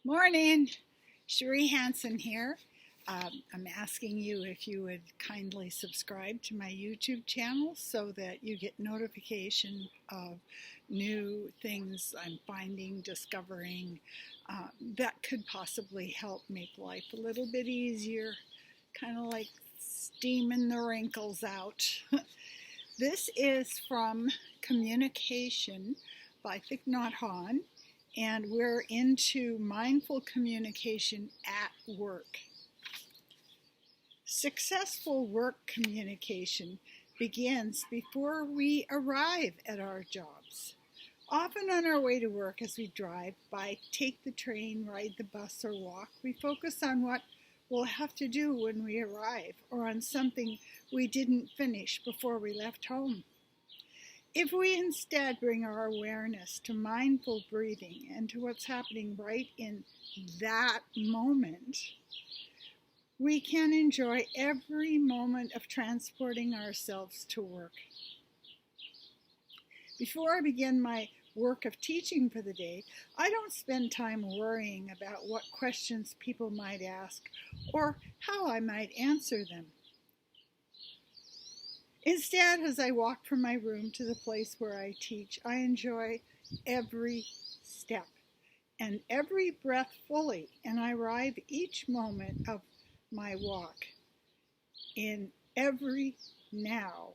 Morning, Cherie Hansen here. I'm asking you if you would kindly subscribe to my YouTube channel so that you get notification of new things I'm finding, discovering that could possibly help make life a little bit easier, kind of like steaming the wrinkles out. This is from Communication by Thich, Nhat, and we're into mindful communication at work. Successful work communication begins before we arrive at our jobs. Often on our way to work, as we drive, bike, take the train, ride the bus, or walk, we focus on what we'll have to do when we arrive, or on something we didn't finish before we left home. If we instead bring our awareness to mindful breathing and to what's happening right in that moment, we can enjoy every moment of transporting ourselves to work. Before I begin my work of teaching for the day, I don't spend time worrying about what questions people might ask or how I might answer them. Instead, as I walk from my room to the place where I teach, I enjoy every step and every breath fully, and I arrive each moment of my walk in every now.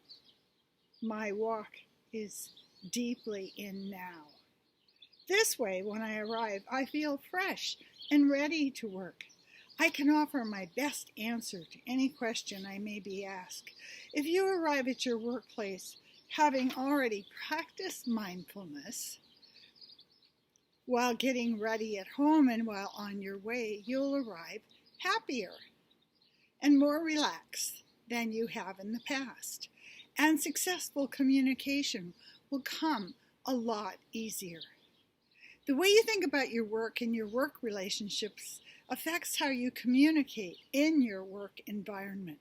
My walk is deeply in now. This way, when I arrive, I feel fresh and ready to work. I can offer my best answer to any question I may be asked. If you arrive at your workplace having already practiced mindfulness while getting ready at home and while on your way, you'll arrive happier and more relaxed than you have in the past. And successful communication will come a lot easier. The way you think about your work and your work relationships affects how you communicate in your work environment.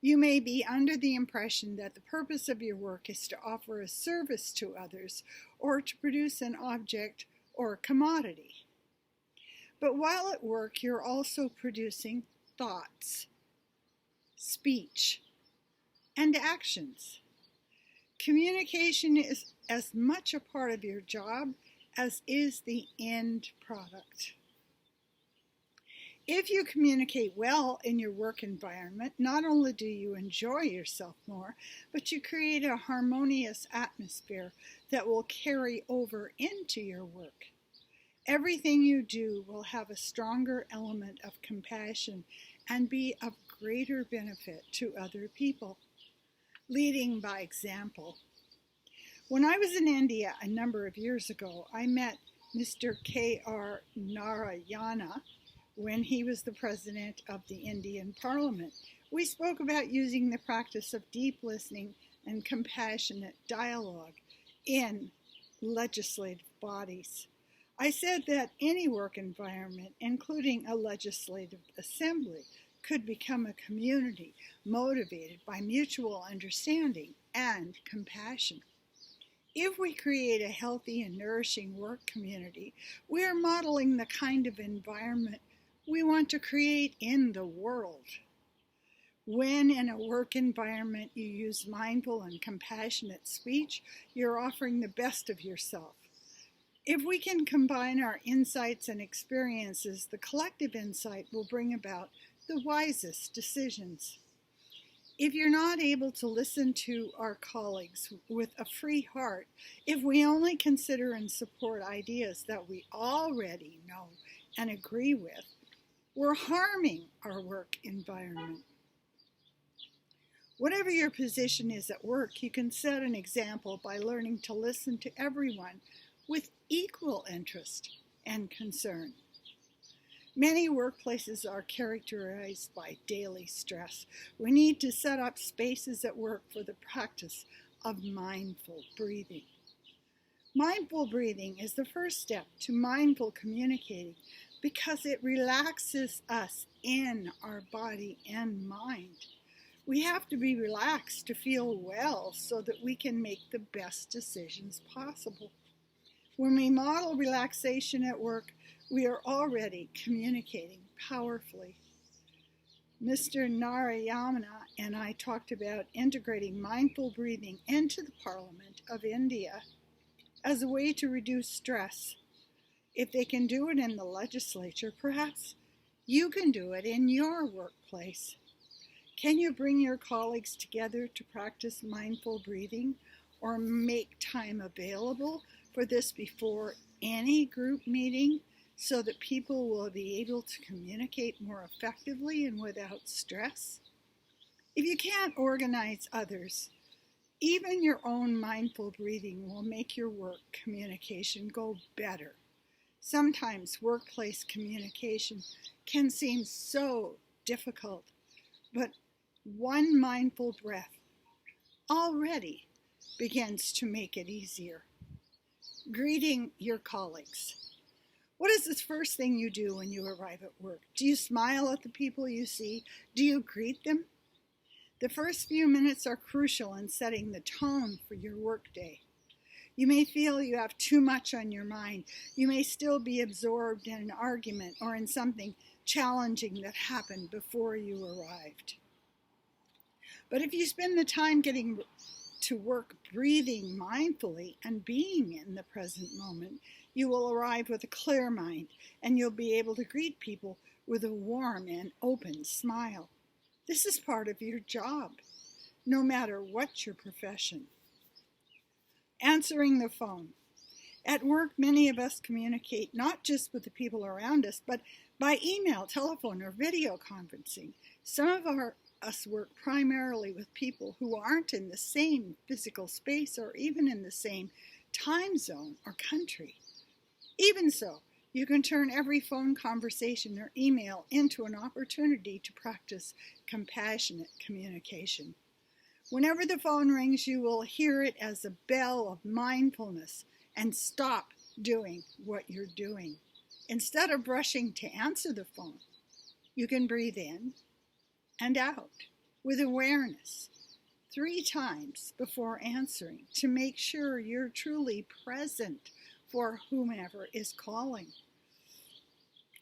You may be under the impression that the purpose of your work is to offer a service to others or to produce an object or a commodity. But while at work, you're also producing thoughts, speech, and actions. Communication is as much a part of your job as is the end product. If you communicate well in your work environment, not only do you enjoy yourself more, but you create a harmonious atmosphere that will carry over into your work. Everything you do will have a stronger element of compassion and be of greater benefit to other people. Leading by example. When I was in India a number of years ago, I met Mr. K.R. Narayana when he was the president of the Indian Parliament. We spoke about using the practice of deep listening and compassionate dialogue in legislative bodies. I said that any work environment, including a legislative assembly, could become a community motivated by mutual understanding and compassion. If we create a healthy and nourishing work community, we are modeling the kind of environment we want to create in the world. When in a work environment you use mindful and compassionate speech, you're offering the best of yourself. If we can combine our insights and experiences, the collective insight will bring about the wisest decisions. If you're not able to listen to our colleagues with a free heart, if we only consider and support ideas that we already know and agree with, we're harming our work environment. Whatever your position is at work, you can set an example by learning to listen to everyone with equal interest and concern. Many workplaces are characterized by daily stress. We need to set up spaces at work for the practice of mindful breathing. Mindful breathing is the first step to mindful communicating because it relaxes us in our body and mind. We have to be relaxed to feel well so that we can make the best decisions possible. When we model relaxation at work, we are already communicating powerfully. Mr. Narayana and I talked about integrating mindful breathing into the Parliament of India as a way to reduce stress. If they can do it in the legislature, perhaps you can do it in your workplace. Can you bring your colleagues together to practice mindful breathing or make time available for this before any group meeting so that people will be able to communicate more effectively and without stress? If you can't organize others, even your own mindful breathing will make your work communication go better. Sometimes workplace communication can seem so difficult, but one mindful breath already begins to make it easier. Greeting your colleagues. What is the first thing you do when you arrive at work? Do you smile at the people you see? Do you greet them? The first few minutes are crucial in setting the tone for your workday. You may feel you have too much on your mind. You may still be absorbed in an argument or in something challenging that happened before you arrived. But if you spend the time getting to work breathing mindfully and being in the present moment, you will arrive with a clear mind and you'll be able to greet people with a warm and open smile. This is part of your job, no matter what your profession. Answering the phone. At work, many of us communicate not just with the people around us, but by email, telephone, or video conferencing. Some of us work primarily with people who aren't in the same physical space or even in the same time zone or country. Even so, you can turn every phone conversation or email into an opportunity to practice compassionate communication. Whenever the phone rings, you will hear it as a bell of mindfulness and stop doing what you're doing. Instead of rushing to answer the phone, you can breathe in and out with awareness 3 times before answering to make sure you're truly present for whomever is calling.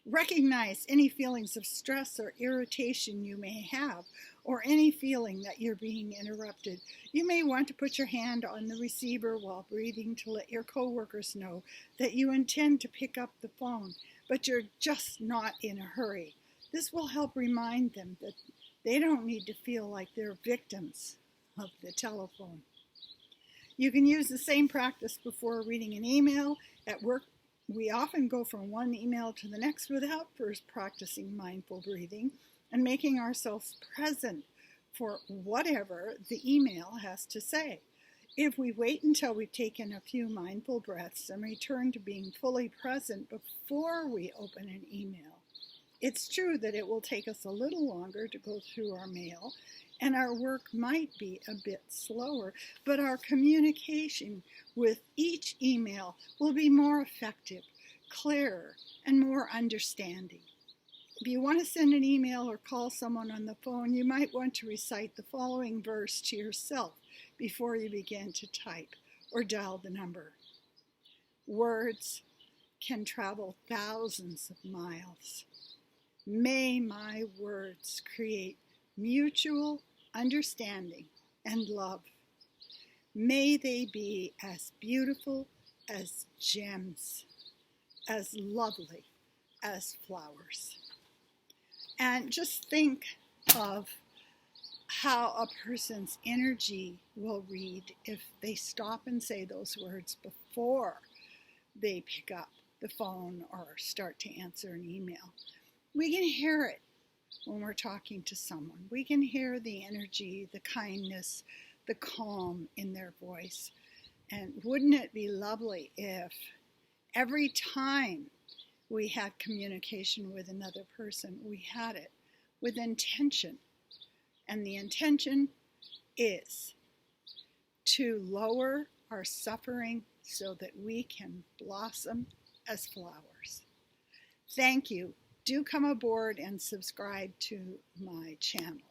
Recognize any feelings of stress or irritation you may have, or any feeling that you're being interrupted. You may want to put your hand on the receiver while breathing to let your coworkers know that you intend to pick up the phone, but you're just not in a hurry. This will help remind them that they don't need to feel like they're victims of the telephone. You can use the same practice before reading an email. At work, we often go from one email to the next without first practicing mindful breathing and making ourselves present for whatever the email has to say. If we wait until we've taken a few mindful breaths and return to being fully present before we open an email, it's true that it will take us a little longer to go through our mail, and our work might be a bit slower, but our communication with each email will be more effective, clearer, and more understanding. If you want to send an email or call someone on the phone, you might want to recite the following verse to yourself before you begin to type or dial the number. Words can travel thousands of miles. May my words create mutual understanding and love. May they be as beautiful as gems, as lovely as flowers. And just think of how a person's energy will read if they stop and say those words before they pick up the phone or start to answer an email. We can hear it when we're talking to someone. We can hear the energy, the kindness, the calm in their voice. And wouldn't it be lovely if every time we had communication with another person, we had it with intention. And the intention is to lower our suffering so that we can blossom as flowers. Thank you. Do come aboard and subscribe to my channel.